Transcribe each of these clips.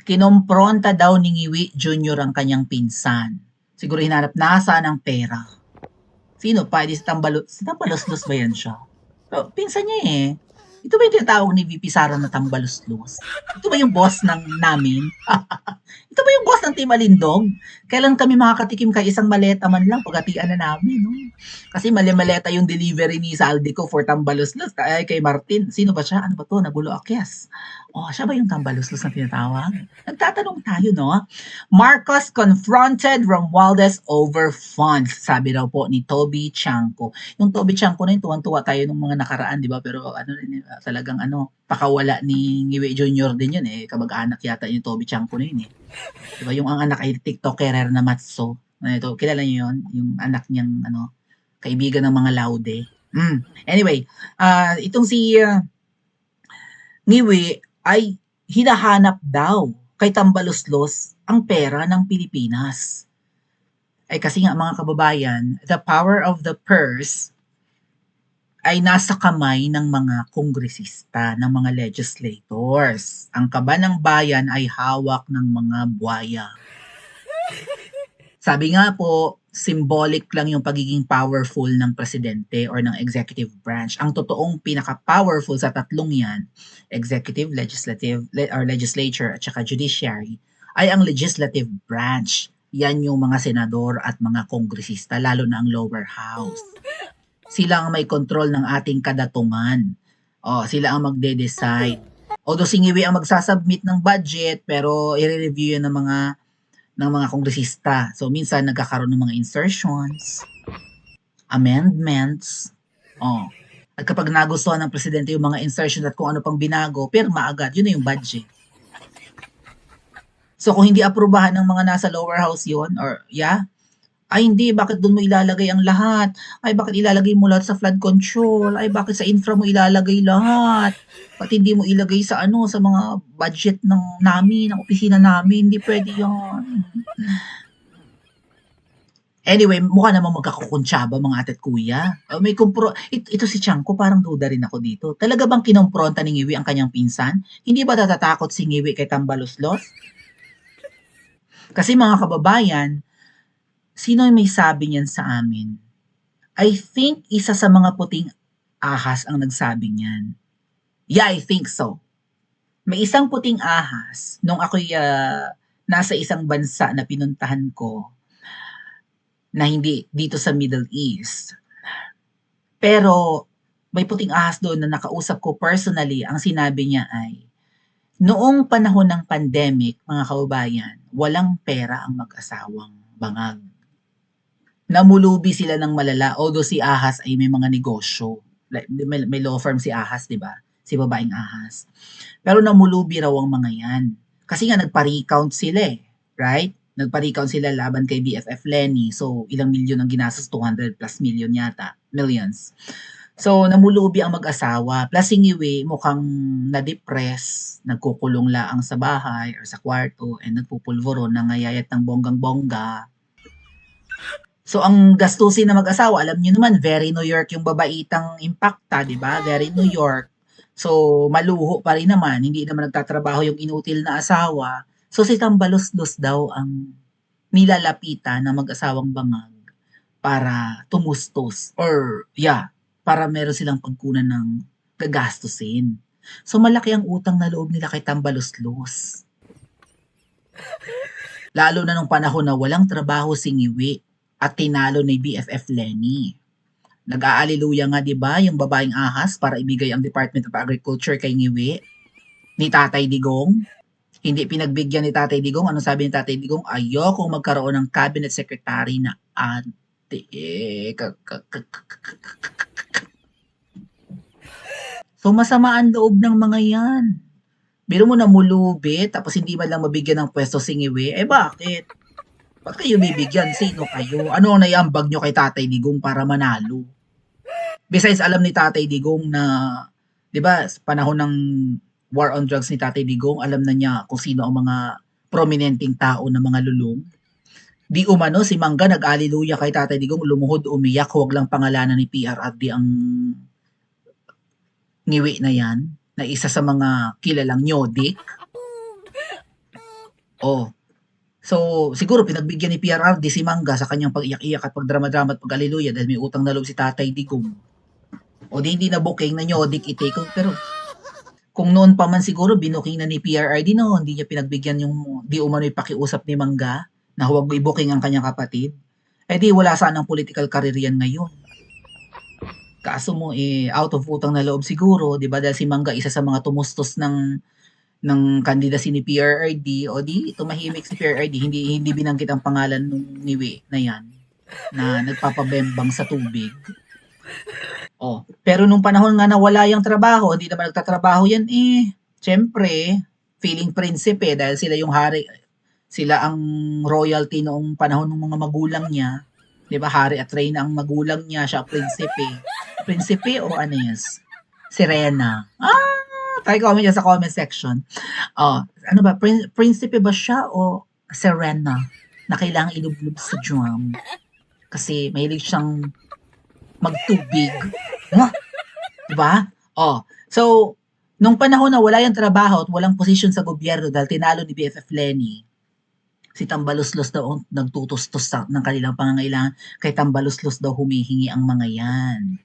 Kinompronta daw ni Ngiwi Jr. ang kanyang pinsan. Siguro hinanap nasaan ang pera. Sino pa? Di si Tambaluslos ba yan siya? So, pinsan niya eh. Ito ba yung tinatawag ni VP Sara na Tambaluslos? Ito ba yung boss ng namin? Ito ba yung boss ng Team Alindog? Kailan kami makakatikim kay isang maleta man lang pagatian na namin, no? Kasi mali-maleta yung delivery ni Saldico for Tambaluslos ay kay Martin. Sino ba siya? Ano ba to? Nagulo Akyas. Oh, siya ba yung Tambaluslos na tinatawag? Nagtatanong tayo, no? Marcos confronted Romualdez over funds, sabi daw po ni Toby Chanco. Yung Toby Chanco na yun, tuwang-tuwa tayo nung mga nakaraan, di ba? Pero ano rin, talagang pakawala ni Ngiwe Jr. din yun eh. Kamag-anak yata yung Toby Chanco na yun eh. Di ba? Yung ang anak ay TikTokerer na Matso. Ito, kilala niyo yun? Yung anak niyang kaibigan ng mga laude. Anyway, itong si Ngiwe ay hinahanap daw kay Tambaluslos ang pera ng Pilipinas. Ay kasi nga mga kababayan, the power of the purse ay nasa kamay ng mga kongresista, ng mga legislators. Ang kaba ng bayan ay hawak ng mga buwaya. Sabi nga po, symbolic lang yung pagiging powerful ng presidente or ng executive branch. Ang totoong pinaka-powerful sa tatlong yan, executive, legislative, or legislature at saka judiciary, ay ang legislative branch. Yan yung mga senador at mga kongresista, lalo na ang lower house. Sila ang may control ng ating kadatungan. Sila ang magde-decide. Although singiwi ang magsasubmit ng budget, pero i-review yan ng mga kongresista. So, minsan nagkakaroon ng mga insertions, amendments. At kapag nagustuhan ng presidente yung mga insertions at kung ano pang binago, pirma agad. Yun na yung budget. So, kung hindi aprubahan ng mga nasa lower house yun, ay hindi, bakit doon mo ilalagay ang lahat? Ay, bakit ilalagay mo lahat sa flood control? Ay, bakit sa infra mo ilalagay lahat? Bakit hindi mo ilagay sa sa mga budget namin, ng opisina namin? Hindi pwede yan. Anyway, mukha namang magkakukuntsaba mga ate at kuya. Ito si Chanko, parang duda rin ako dito. Talaga bang kinompronta ni Ngiwi ang kanyang pinsan? Hindi ba natatakot si Ngiwi kay Tambaluslos? Kasi mga kababayan, sino may sabi niyan sa amin? I think isa sa mga puting ahas ang nagsabi niyan. Yeah, I think so. May isang puting ahas nung ako'y nasa isang bansa na pinuntahan ko na hindi dito sa Middle East. Pero may puting ahas doon na nakausap ko personally, ang sinabi niya ay, noong panahon ng pandemic, mga kababayan, walang pera ang mag-asawang bangag. Namulubi sila ng malala, although si ahas ay may mga negosyo. Like, may law firm si ahas, di ba? Si babaeng ahas. Pero namulubi raw ang mga yan. Kasi nga nagpa-recount sila eh. Right? Nagpa-recount sila laban kay BFF Lenny. So, ilang milyon ang ginastos? 200 plus million yata. Millions. So, namulubi ang mag-asawa. Plus, singiwi, mukhang na-depress, nagkukulong laang sa bahay or sa kwarto, and nagpupulvoro, nangayayat ng bonggang-bongga. So, ang gastusin na mag-asawa, alam niyo naman, very New York yung babaitang impacta, di ba? Very New York. So, maluho pa rin naman. Hindi naman nagtatrabaho yung inutil na asawa. So, si Tambaluslos daw ang nilalapitan na mag-asawang bangag para tumustos or para meron silang pagkunan ng gagastusin. So, malaki ang utang na loob nila kay Tambaluslos. Lalo na nung panahon na walang trabaho si Ngiwi at tinalo ni BFF Lenny. Nag-aaliluya nga 'di ba yung babaeng ahas para ibigay ang Department of Agriculture kay Ngiwi ni Tatay Digong. Hindi pinagbigyan ni Tatay Digong. Ano sabi ni Tatay Digong? Ayokong magkaroon ng cabinet secretary na ante. So masama ang loob ng mga yan. Biro mo namulubi tapos hindi man lang mabigyan ng pwesto si Ngiwi. Eh bakit? Bakit kayo bibigyan? Sino kayo? Ano ang naiambag nyo kay Tatay Digong para manalo? Besides, alam ni Tatay Digong na, di ba, panahon ng war on drugs ni Tatay Digong, alam na niya kung sino ang mga prominenteng tao na mga lulong. Di umano, si Mangga nag-aliluya kay Tatay Digong, lumuhod, umiyak, huwag lang pangalanan ni PRRD ang Ngiwi na yan, na isa sa mga kilalang nyodik. Oh, so siguro pinagbigyan ni PRRD si Mangga sa kanyang pag-iyak-iyak at pagdrama-drama at pag-aleluya dahil may utang na loob si Tatay Digong. O di hindi na booking na Nyodic i-take out. Pero kung noon pa man siguro binuking na ni PRRD, no, hindi niya pinagbigyan yung di umano'y pakiusap ni Mangga na huwag mo i-booking ang kanyang kapatid, eh di wala sanang political career yan ngayon. Kaso mo out of utang na loob siguro, 'di ba? Dahil si Mangga isa sa mga tumustos ng candidacy ni PRRD, o di tumahimik si PRRD, hindi binanggit ang pangalan nung niwi na yan na nagpapabembang sa tubig. Oh, pero nung panahon nga na wala yang trabaho, hindi naman nagtatrabaho yan syempre, feeling prinsipe dahil sila yung hari, sila ang royalty noong panahon ng mga magulang niya. 'Di ba, hari at reyna ang magulang niya, siya prinsipe. Prinsipe o Anes? Sirena. Tayo comment yan sa comment section. Ano ba, prinsipe ba siya o Serena na kailangang ilublob sa drum? Kasi mahilig siyang magtubig. Diba? So, nung panahon na wala yung trabaho at walang posisyon sa gobyerno dahil tinalo ni BFF Lenny, si Tambaluslos daw ang nagtutustos ng kanilang pangangailangan, kay Tambaluslos daw humihingi ang mga yan.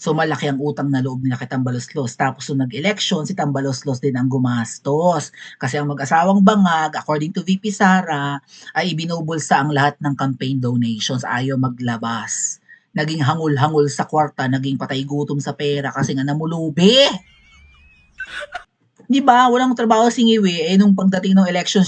So malaki ang utang na loob nila kay Tambaluslos. Tapos nung nag-election, si Tambaluslos din ang gumastos. Kasi ang mag-asawang bangag, according to VP Sara, ay ibinubulsa ang lahat ng campaign donations. Ayaw maglabas. Naging hangul-hangul sa kwarta, naging patay gutom sa pera kasi nga namulubi. Di ba, walang trabaho si Ngiwi, nung pagdating ng election,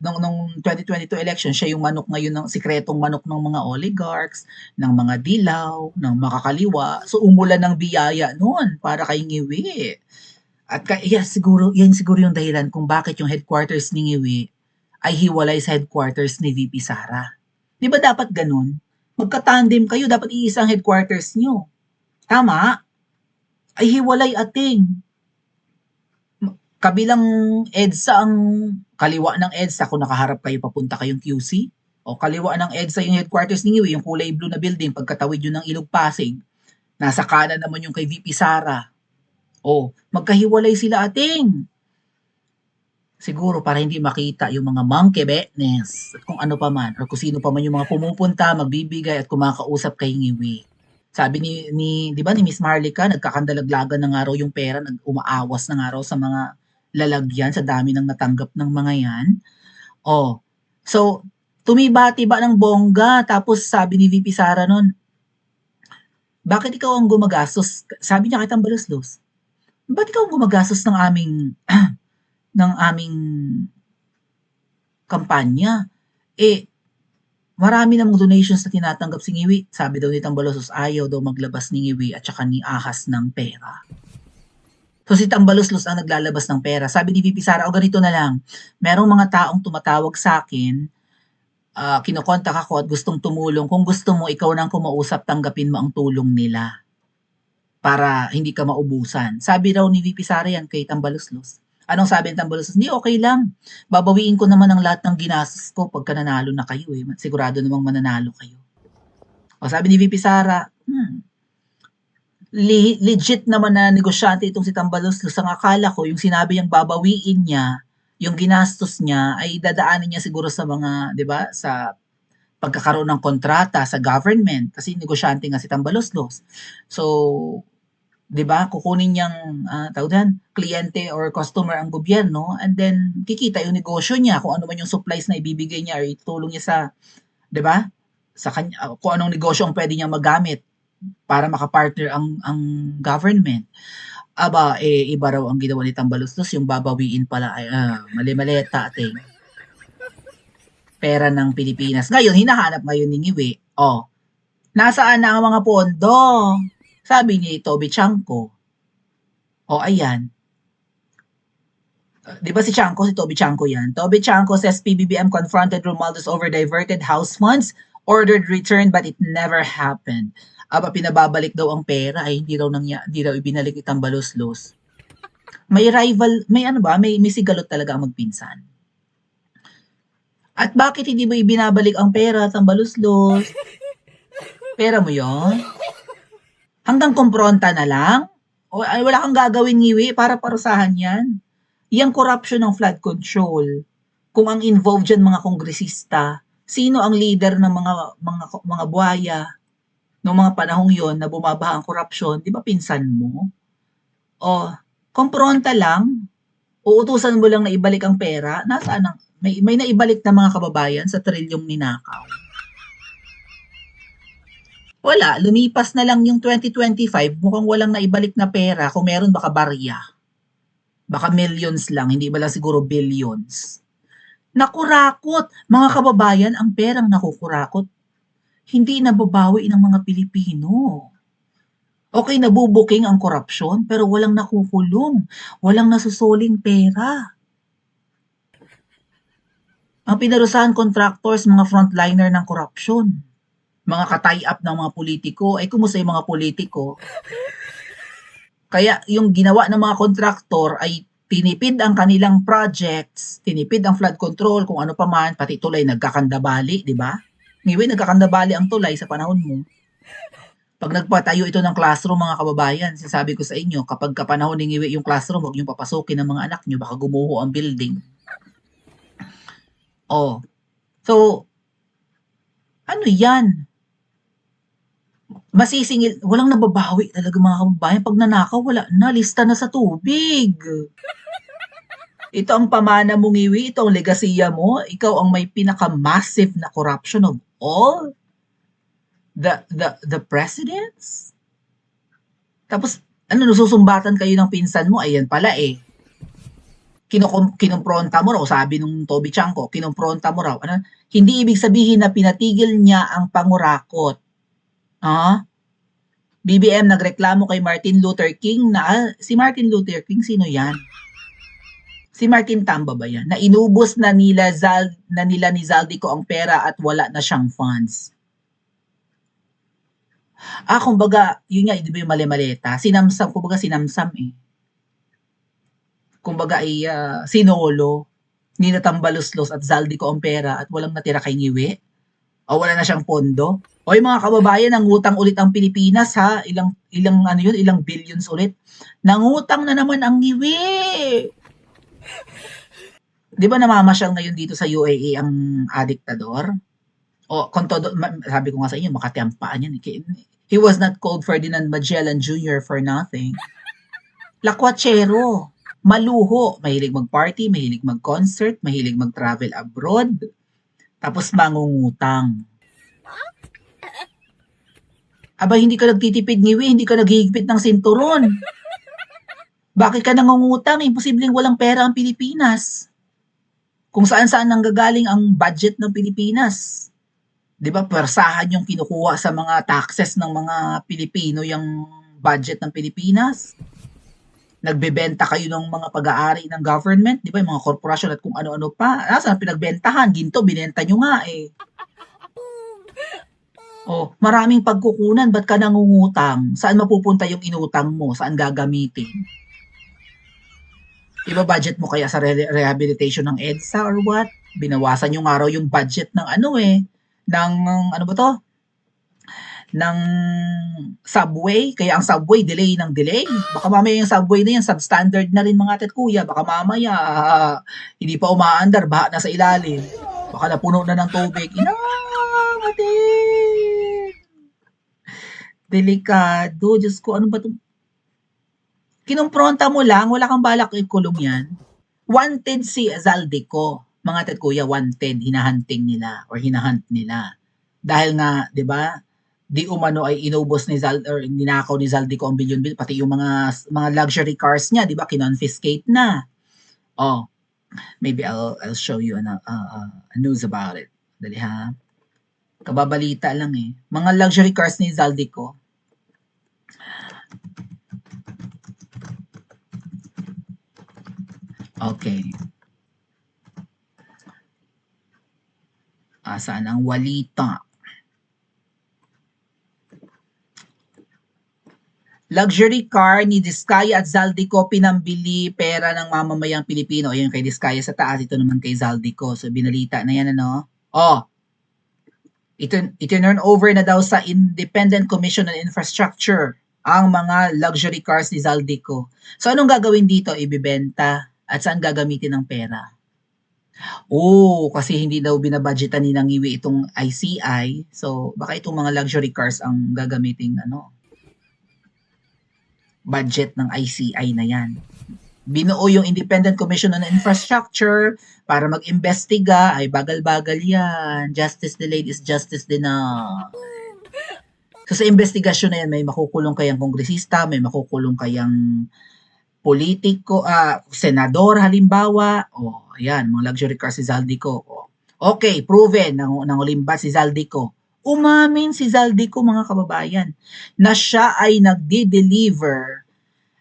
nung 2022 election, siya yung manok ngayon, ng sikretong manok ng mga oligarchs, ng mga dilaw, ng makakaliwa. So, umulan ng biyaya noon para kay Ngiwi. At yan siguro yung dahilan kung bakit yung headquarters ni Ngiwi ay hiwalay sa headquarters ni VP Sara. Di ba dapat ganun? Magka-tandem kayo, dapat iisang headquarters nyo. Tama? Ay hiwalay ating. Kabilang EDSA ang kaliwa ng EDSA kung nakaharap kayo papunta kayong QC, o kaliwa ng EDSA yung headquarters ni Ngiwi, yung kulay blue na building, pagkatawid yun ng Ilog Pasig, nasa kanan naman yung kay VP Sara. Magkahiwalay sila ating. Siguro para hindi makita yung mga monkey business at kung ano pa man, or kung sino pa man yung mga pumupunta, magbibigay at kumakausap kay Ngiwi. Sabi ni 'di ba ni Miss Marlica, nagkakandalaglagan na nga raw yung pera, umaawas na nga raw sa mga lalagyan sa dami ng natanggap ng mga yan. So tumibati-ba ng bongga, tapos sabi ni VP Sara nun, bakit ikaw ang gumagastos? Sabi niya kay Tambaluslos, bakit ikaw ang gumagastos ng aming kampanya? Marami namang donations na tinatanggap si Ngiwi. Sabi daw ni Tambaluslos, ayaw daw maglabas ni Ngiwi at saka ni Ahas ng pera. So si Tambaluslos ang naglalabas ng pera. Sabi ni VP Sara, ganito na lang, merong mga taong tumatawag sa akin, kinokontak ako at gustong tumulong. Kung gusto mo, ikaw nang kumausap, tanggapin mo ang tulong nila para hindi ka maubusan. Sabi raw ni VP Sara yan kay Tambaluslos. Anong sabi ng Tambaluslos? Hindi, okay lang. Babawiin ko naman ang lahat ng ginastos ko pagka nanalo na kayo. Sigurado namang mananalo kayo. Sabi ni VP Sara, legit naman na negosyante itong si Tambaluslos. Ang akala ko, yung sinabi niyang babawiin niya, yung ginastos niya, ay dadaanin niya siguro sa mga, di ba, sa pagkakaroon ng kontrata sa government. Kasi negosyante nga si Tambaluslos. So, 'di ba, kukunin niyang kliyente or customer ang gobyerno, and then kikita yung negosyo niya kung ano man yung supplies na ibibigay niya or itulong niya sa, 'di ba? Sa kanya, kung anong negosyo ang pwede niyang magamit para makapartner ang government. Iba raw ang ginawa ni Tambaluslos, yung babawiin pala ay mali-maleta ating pera ng Pilipinas. Ngayon, hinahanap ngayon ni Ngiwi, nasaan na ang mga pondo? Sabi ni Toby Chanko. Ayan. Di ba si Toby Chanko yan? Toby Chanko says PBBM confronted Romualdez over diverted house funds, ordered return but it never happened. Pinababalik daw ang pera, hindi raw ibinalik ni Tambaluslos. May rival, may sigalot talaga ang magpinsan. At bakit hindi mo ibinabalik ang pera, Tambaluslos? Pera mo yon? Hanggang kumpronta na lang? Wala kang gagawin, Ngiwi, para parusahan yan? Yang corruption ng flood control. Kung ang involved diyan mga kongresista, sino ang leader ng mga buhaya nung mga panahong yon na bumabaha ang korapsyon, 'di ba pinsan mo? Oh, kumpronta lang, uutusan mo lang na ibalik ang pera, nasaan ang may naibalik na mga kababayan sa trilyong ninakaw? Wala, lumipas na lang yung 2025, mukhang walang naibalik na pera, kung meron baka barya. Baka millions lang, hindi ba lang siguro billions. Nakurakot, mga kababayan, ang perang nakukurakot, hindi nababawi ng mga Pilipino. Okay, nabubuking ang korapsyon, pero walang nakukulong, walang nasusuling pera. Ang pinarusahan contractors, mga frontliner ng korapsyon. Mga ka-tie up ng mga politiko, ay kumusta yung mga politiko? Kaya yung ginawa ng mga kontraktor ay tinipid ang kanilang projects, tinipid ang flood control, kung ano pa man, pati tulay nagkakandabali, di ba? Ngayon, nagkakandabali ang tulay sa panahon mo. Pag nagpatayo ito ng classroom, mga kababayan, sinasabi ko sa inyo, kapag kapanahon ni Ngiwi yung classroom, huwag niyong papasukin ng mga anak niyo, baka gumuho ang building. Oh. So, ano yan? Masisingil, walang nababawi talaga mga kababayan. Pag nanakaw, wala na, lista na sa tubig. Ito ang pamana mo, Ngiwi, ito ang legasiya mo. Ikaw ang may pinaka-massive na corruption of all the presidents. Tapos, nasusumbatan kayo ng pinsan mo, ayan pala eh. Kinumpronta mo raw, sabi nung Toby Chanko, kinumpronta mo raw. Hindi ibig sabihin na pinatigil niya ang pangurakot. BBM nagreklamo kay Martin Luther King na, si Martin Luther King, sino yan? Si Martin Tamba ba yan? Na inubos na nila ni Zaldico ang pera at wala na siyang funds. Kumbaga, yun nga, di ba yung mali-maleta? Sinamsam eh. Kumbaga ay sinolo, ninatambaluslos at Zaldico ang pera at walang natira kay Ngiwi. O wala na siyang pondo. O yung mga kababayan, nangutang ulit ang Pilipinas ha. Ilang billions ulit. Nangutang na naman ang Ngiwi. Di ba namamasyal ngayon dito sa UAE ang adiktador? O, sabi ko nga sa inyo, makatiyampaan yan. He was not called Ferdinand Magellan Jr. for nothing. Lakwachero, maluho, mahilig mag-party, mahilig mag-concert, mahilig mag-travel abroad, tapos mangungutang. Aba, hindi ka nagtitipid, Ngiwi, hindi ka naghihigpit ng sinturon. Bakit ka nangungutang? Imposibleng walang pera ang Pilipinas. Kung saan-saan nanggagaling ang budget ng Pilipinas. 'Di ba, pwersahan yung kinukuha sa mga taxes ng mga Pilipino yung budget ng Pilipinas. Nagbebenta kayo ng mga pag-aari ng government, 'di ba, yung mga korporasyon at kung ano-ano pa. Nasaan pinagbentahan? Ginto, binenta nyo nga eh. Maraming pagkukunan, ba't ka nangungutang? Saan mapupunta yung inutang mo? Saan gagamitin? Iba budget mo kaya sa rehabilitation ng EDSA or what? Binawasan yung araw yung budget ng ng ano ba to? Ng subway, kaya ang subway delay ng delay. Baka mamaya yung subway na yan substandard na rin mga ate at kuya. Baka mamaya hindi pa umaandar, baha na sa ilalim. Baka napuno na ng tubig. Inamatin! Delikado. Diyos ko, ano ba ito? Kinumpronta mo lang, wala kang balak ikulong yan. Wanted si Zaldico. Mga ate at kuya, wanted, hinahunting nila or hinahunt nila. Dahil nga, 'di ba? Di umano ay inubos ni or ninakaw ni Zaldico ang bilyon-bilyon, pati yung mga luxury cars niya, 'di ba? Kinonfiscate na. Maybe I'll show you a news about it. Dali ha. Kababalita lang eh. Mga luxury cars ni Zaldico. Okay. Saan ang walita? Luxury car ni Diskaya at Zaldico pinambili pera ng mamamayang Pilipino. Ayun kay Diskaya sa taas, ito naman kay Zaldico. So binalita na yan Itinurn over na daw sa Independent Commission on Infrastructure ang mga luxury cars ni Zaldico. So anong gagawin dito? Ibibenta. At saan gagamitin ang pera? Kasi hindi daw binabudgetan ni ng Iwi itong ICI. So, baka itong mga luxury cars ang gagamiting budget ng ICI na yan. Binuo yung Independent Commission on Infrastructure para mag-imbestiga. Ay, bagal-bagal yan. Justice delayed is justice denied. So, sa investigasyon na yan, may makukulong kayang kongresista, may makukulong kayang politiko, senador halimbawa. Ayan, mga luxury car si Zaldico. Okay, proven, nangulimbat si Zaldico. Umamin si Zaldico, mga kababayan, na siya ay nagde-deliver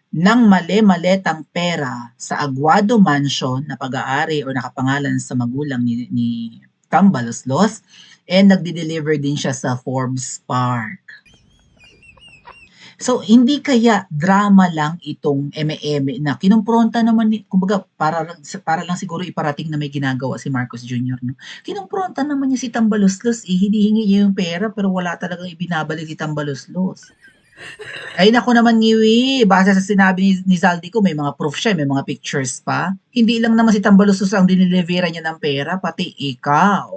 ng mali-maletang pera sa Aguado Mansion na pag-aari o nakapangalan sa magulang ni Tambaloslos, and nagde-deliver din siya sa Forbes Park. So, hindi kaya drama lang itong eme-eme na kinumpronta naman kumbaga para lang siguro iparating na may ginagawa si Marcos Jr., no? Kinumpronta naman niya si Tambaloslos, hinihingi niya yung pera pero wala talagang ibinabalik si Tambaloslos. Ay naku naman Ngiwi, base sa sinabi ni Zaldico, may mga proof siya, may mga pictures pa. Hindi lang naman si Tambaloslos ang dinilivera niya ng pera, pati ikaw.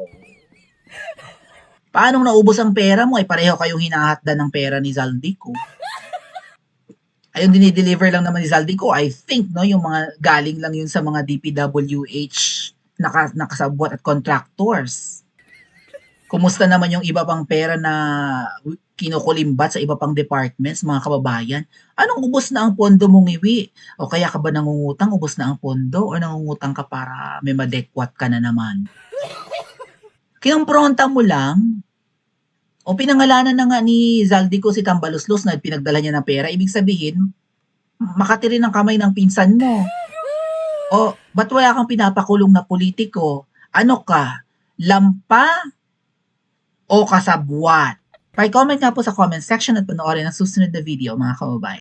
Paanong naubos ang pera mo? Ay pareho kayong hinahatdan ng pera ni Zaldico. Ay yung dinideliver lang naman ni Zaldico, I think, no, yung mga galing lang yun sa mga DPWH nakasabwat at contractors. Kumusta naman yung iba pang pera na kinukulimbat sa iba pang departments, mga kababayan? Anong ubos na ang pondo mong Iwi? O kaya ka ba nangungutang, ubos na ang pondo? O nangungutang ka para may madekwat ka na naman? Kinumpronta mo lang, o pinangalanan na nga ni Zaldico si Tambaloslos na pinagdala niya ng pera, ibig sabihin, makatiri ng kamay ng pinsan mo. O, ba't wala kang pinapakulong na politiko? Ano ka? Lampa? O kasabwat? Pa-comment nga po sa comment section at panoorin ang susunod na video, mga kababayan.